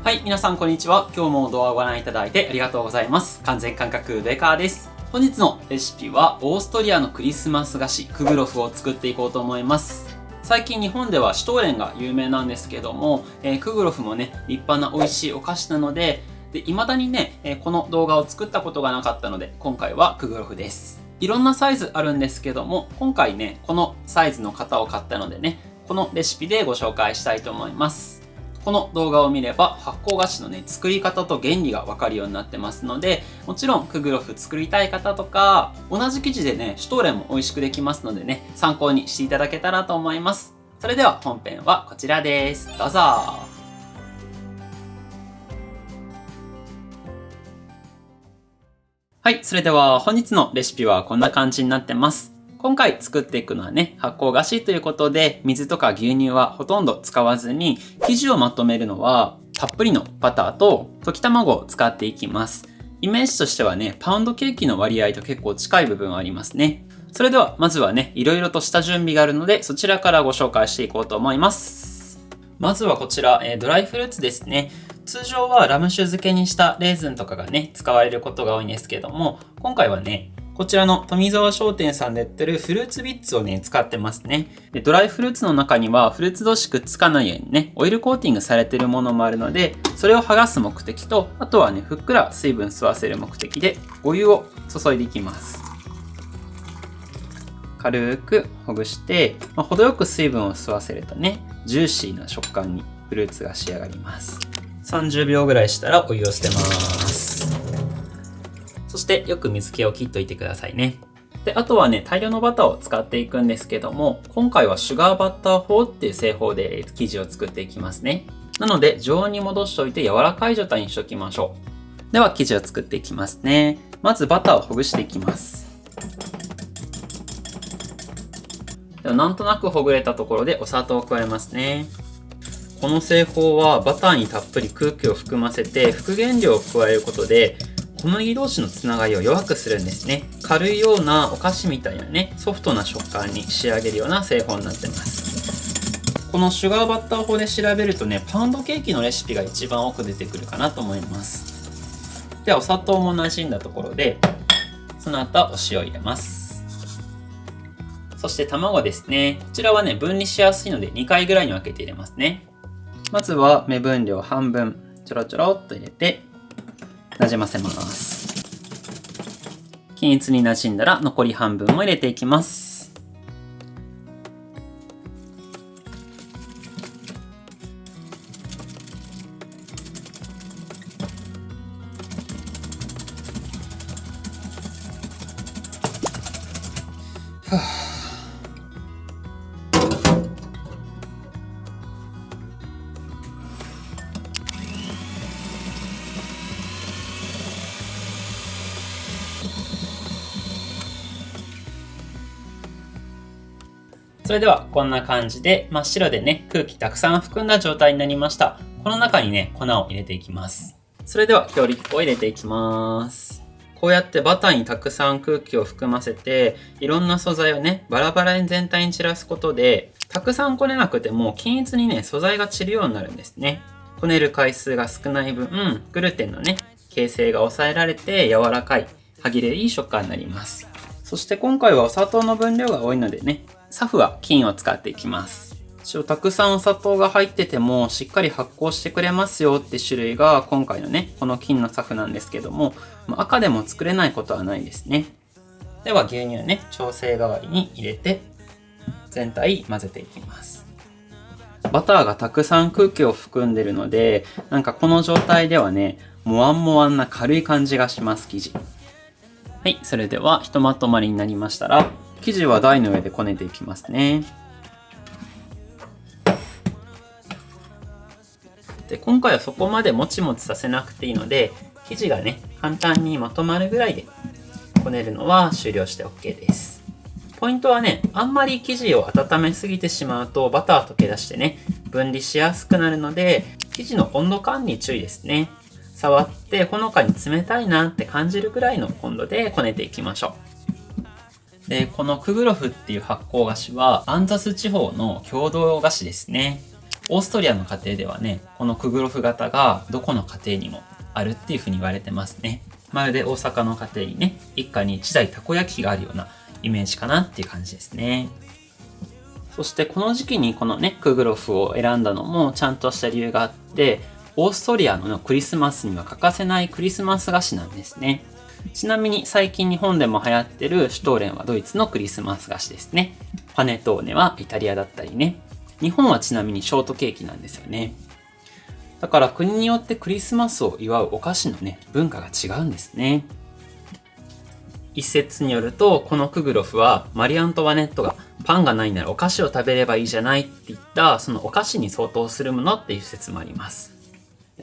はい、皆さんこんにちは。今日も動画をご覧いただいてありがとうございます。完全感覚ベーカーです。本日のレシピはオーストリアのクリスマス菓子クグロフを作っていこうと思います。最近日本ではシュトーレンが有名なんですけども、クグロフもね、立派な美味しいお菓子なので、未だにね、この動画を作ったことがなかったので、今回はクグロフです。いろんなサイズあるんですけども、今回ね、このサイズの型を買ったのでね、このレシピでご紹介したいと思います。この動画を見れば発酵菓子のね、作り方と原理がわかるようになってますので、もちろんクグロフ作りたい方とか、同じ生地でね、シュトーレンも美味しくできますのでね、参考にしていただけたらと思います。それでは本編はこちらです。どうぞ。はい、それでは本日のレシピはこんな感じになってます。今回作っていくのはね、発酵菓子ということで、水とか牛乳はほとんど使わずに、生地をまとめるのは、たっぷりのバターと溶き卵を使っていきます。イメージとしてはね、パウンドケーキの割合と結構近い部分はありますね。それでは、まずはね、いろいろとした準備があるので、そちらからご紹介していこうと思います。まずはこちら、ドライフルーツですね。通常はラム酒漬けにしたレーズンとかがね、使われることが多いんですけども、今回はね、こちらの富澤商店さんで売ってるフルーツビッツをね、使ってますね。で、ドライフルーツの中にはフルーツ同士くっつかないようにね、オイルコーティングされてるものもあるので、それを剥がす目的と、あとはね、ふっくら水分吸わせる目的で、お湯を注いでいきます。軽くほぐして、程よく水分を吸わせるとね、ジューシーな食感にフルーツが仕上がります。30秒ぐらいしたらお湯を捨てます。そしてよく水気を切っといてくださいね。で、あとはね、大量のバターを使っていくんですけども、今回はシュガーバッター4っていう製法で生地を作っていきますね。なので、常温に戻しておいて柔らかい状態にしておきましょう。では、生地を作っていきますね。まずバターをほぐしていきます。ではなんとなくほぐれたところでお砂糖を加えますね。この製法はバターにたっぷり空気を含ませて副原料を加えることで小麦同士のつながりを弱くするんですね。軽いようなお菓子みたいなね、ソフトな食感に仕上げるような製法になってます。このシュガーバッター法で調べるとね、パウンドケーキのレシピが一番多く出てくるかなと思います。ではお砂糖も馴染んだところで、その後はお塩を入れます。そして卵ですね。こちらはね、分離しやすいので2回ぐらいに分けて入れますね。まずは目分量半分ちょろちょろっと入れてなじませます。均一になじんだら残り半分も入れていきます。それではこんな感じで真っ白でね、空気たくさん含んだ状態になりました。この中にね、粉を入れていきます。それでは強力粉を入れていきます。こうやってバターにたくさん空気を含ませて、いろんな素材をね、バラバラに全体に散らすことで、たくさんこねなくても均一にね、素材が散るようになるんですね。こねる回数が少ない分、グルテンのね、形成が抑えられて柔らかい、歯切れいい食感になります。そして今回はお砂糖の分量が多いのでね、サフは金を使っていきます。たくさんお砂糖が入っててもしっかり発酵してくれますよって種類が今回のね、この金のサフなんですけども、赤でも作れないことはないですね。では牛乳ね、調整代わりに入れて全体混ぜていきます。バターがたくさん空気を含んでるので、なんかこの状態ではね、もわんもわんな軽い感じがします、生地。はい、それではひとまとまりになりましたら、生地は台の上でこねていきますね。で、今回はそこまでもちもちさせなくていいので、生地がね、簡単にまとまるぐらいでこねるのは終了して OK です。ポイントはね、あんまり生地を温めすぎてしまうとバター溶け出してね、分離しやすくなるので、生地の温度感に注意ですね。触ってほのかに冷たいなって感じるぐらいの温度でこねていきましょう。で、このクグロフっていう発酵菓子はアンザス地方の郷土菓子ですね。オーストリアの家庭ではね、このクグロフ型がどこの家庭にもあるっていうふうに言われてますね。まるで大阪の家庭にね、一家に一台たこ焼き器があるようなイメージかなっていう感じですね。そしてこの時期にこのね、クグロフを選んだのもちゃんとした理由があって、オーストリアのクリスマスには欠かせないクリスマス菓子なんですね。ちなみに最近日本でも流行ってるシュトーレンはドイツのクリスマス菓子ですね。パネトーネはイタリアだったりね。日本はちなみにショートケーキなんですよね。だから国によってクリスマスを祝うお菓子のね、文化が違うんですね。一説によると、このクグロフはマリー・アントワネットがパンがないならお菓子を食べればいいじゃないって言ったそのお菓子に相当するものっていう説もあります。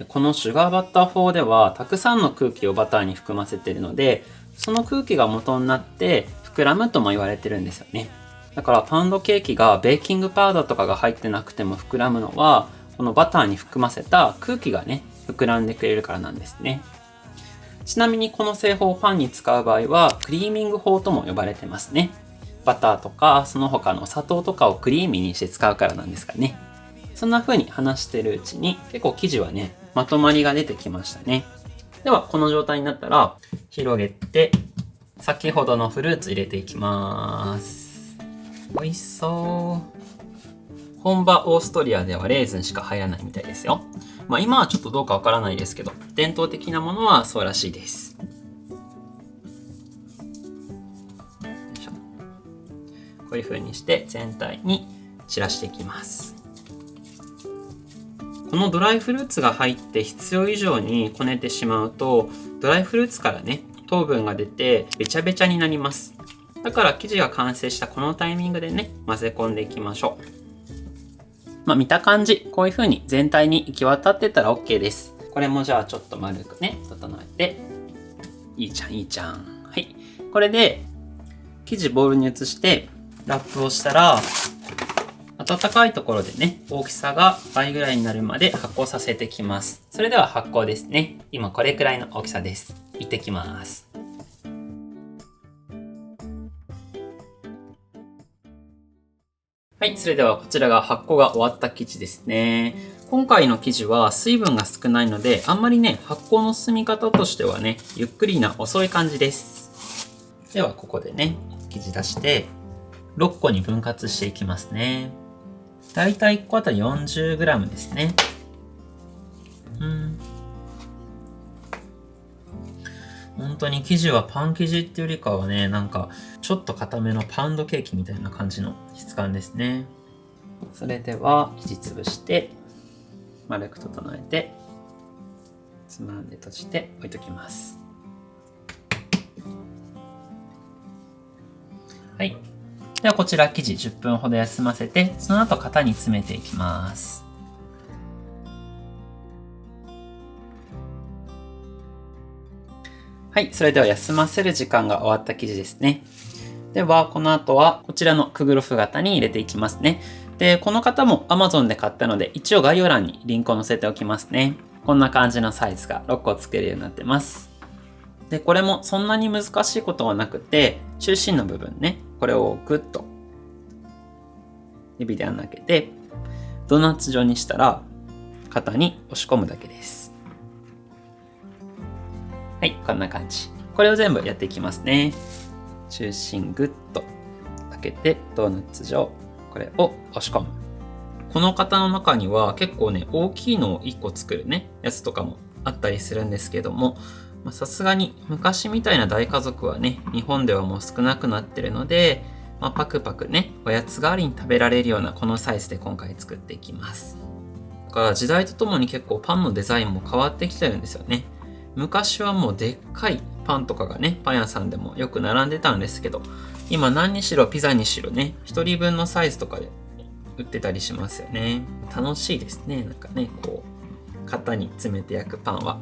このシュガーバッター法ではたくさんの空気をバターに含ませているので、その空気が元になって膨らむとも言われてるんですよね。だからパウンドケーキがベーキングパウダーとかが入ってなくても膨らむのは、このバターに含ませた空気がね、膨らんでくれるからなんですね。ちなみにこの製法をパンに使う場合はクリーミング法とも呼ばれてますね。バターとかその他の砂糖とかをクリーミーにして使うからなんですかね。そんな風に話してるうちに結構生地はね、まとまりが出てきましたね。ではこの状態になったら広げて先ほどのフルーツ入れていきます。美味しそう。本場オーストリアではレーズンしか入らないみたいですよ。まあ今はちょっとどうかわからないですけど、伝統的なものはそうらしいです。こういう風にして全体に散らしていきます。このドライフルーツが入って必要以上にこねてしまうと、ドライフルーツからね、糖分が出てべちゃべちゃになります。だから生地が完成したこのタイミングでね、混ぜ込んでいきましょう。見た感じ、こういう風に全体に行き渡ってたら OK です。これもじゃあちょっと丸くね、整えて。いいじゃん、いいじゃん。はい。これで、生地ボウルに移して、ラップをしたら、温かいところでね、大きさが倍ぐらいになるまで発酵させてきます。それでは発酵ですね。今これくらいの大きさです。いってきます。はい、それではこちらが発酵が終わった生地ですね。今回の生地は水分が少ないので、あんまりね、発酵の進み方としてはね、ゆっくりな遅い感じです。ではここでね、生地出して、6個に分割していきますね。だいたい1個あたり 40g ですね。本当に生地はパン生地っていうよりかはね、なんかちょっと固めのパウンドケーキみたいな感じの質感ですね。それでは生地潰して丸く整えてつまんで閉じて置いときます。はい。ではこちら生地10分ほど休ませて、その後型に詰めていきます。はい、それでは休ませる時間が終わった生地ですね。では、この後はこちらのクグロフ型に入れていきますね。で、この方も Amazon で買ったので、一応概要欄にリンクを載せておきますね。こんな感じのサイズが6個作れるようになってます。で、これもそんなに難しいことはなくて、中心の部分ね、これをグッと指で穴開けて、ドーナツ状にしたら、型に押し込むだけです。はい、こんな感じ。これを全部やっていきますね。中心グッと開けて、ドーナツ状、これを押し込む。この型の中には結構ね、大きいのを1個作るね、やつとかもあったりするんですけども、さすがに昔みたいな大家族はね、日本ではもう少なくなってるので、パクパクね、おやつ代わりに食べられるようなこのサイズで今回作っていきます。だから時代とともに結構パンのデザインも変わってきてるんですよね。昔はもうでっかいパンとかがね、パン屋さんでもよく並んでたんですけど、今何にしろピザにしろね、1人分のサイズとかで売ってたりしますよね。楽しいですね。なんかね、こう、型に詰めて焼くパンは。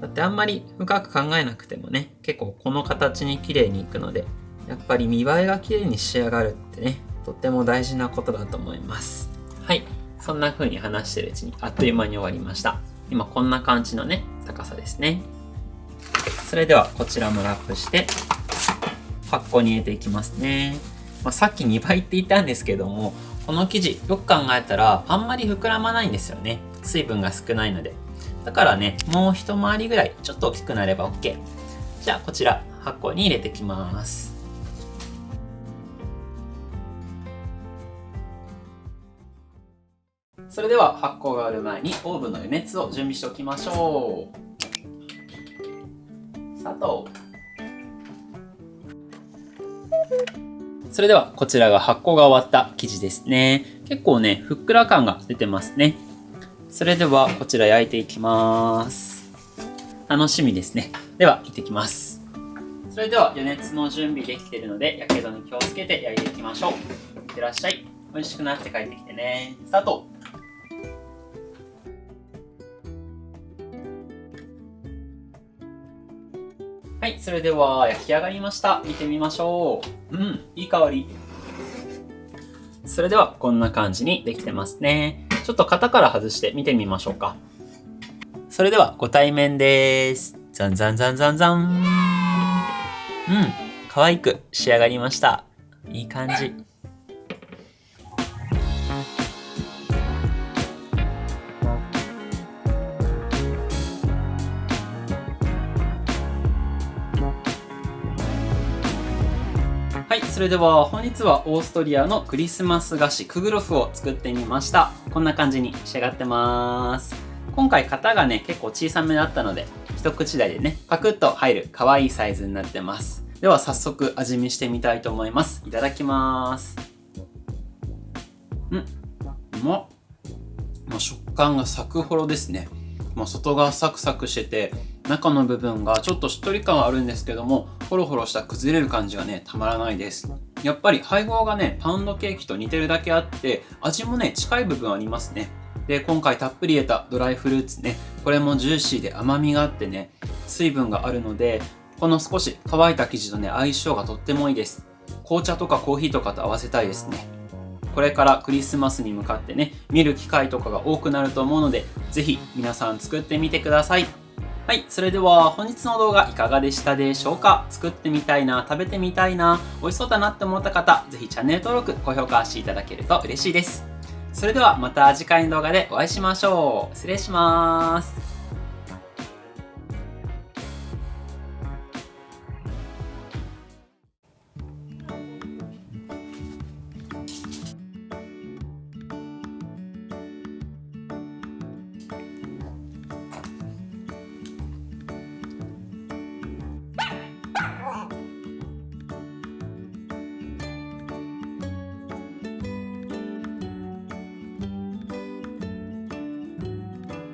だってあんまり深く考えなくてもね、結構この形に綺麗にいくので、やっぱり見栄えが綺麗に仕上がるってね、とっても大事なことだと思います。はい。そんな風に話してるうちにあっという間に終わりました。今こんな感じのね、高さですね。それではこちらもラップして発酵に入れていきますね。さっき2倍って言ったんですけども、この生地よく考えたらあんまり膨らまないんですよね。水分が少ないので。だからね、もう一回りぐらいちょっと大きくなれば OK。じゃあこちら箱に入れてきます。それでは発酵が終わる前にオーブンの予熱を準備しておきましょう。砂糖。それではこちらが発酵が終わった生地ですね。結構ね、ふっくら感が出てますね。それではこちら焼いていきます。楽しみですね。では行ってきます。それでは予熱の準備できているので、やけどに気をつけて焼いていきましょう。いってらっしゃい。美味しくなって帰ってきてね。スタート。はい、それでは焼き上がりました。見てみましょう。いい香り。それではこんな感じにできてますね。ちょっと型から外して見てみましょうか。それではご対面です。ザンザンザンザンザン。可愛く仕上がりました。いい感じ。はい、それでは本日はオーストリアのクリスマス菓子クグロフを作ってみました。こんな感じに仕上がってます。今回型がね結構小さめだったので一口大でねパクッと入る可愛いサイズになってます。では早速味見してみたいと思います。いただきます。うまっ。もう食感がサクホロですね。もう外側サクサクしてて中の部分がちょっとしっとり感はあるんですけども、ホロホロした崩れる感じがねたまらないです。やっぱり配合がねパウンドケーキと似てるだけあって味もね近い部分ありますね。で今回たっぷり入れたドライフルーツね、これもジューシーで甘みがあってね水分があるので、この少し乾いた生地とね相性がとってもいいです。紅茶とかコーヒーとかと合わせたいですね。これからクリスマスに向かってね見る機会とかが多くなると思うので、ぜひ皆さん作ってみてください。はい、それでは本日の動画いかがでしたでしょうか。作ってみたいな、食べてみたいな、美味しそうだなって思った方、ぜひチャンネル登録、高評価していただけると嬉しいです。それではまた次回の動画でお会いしましょう。失礼します。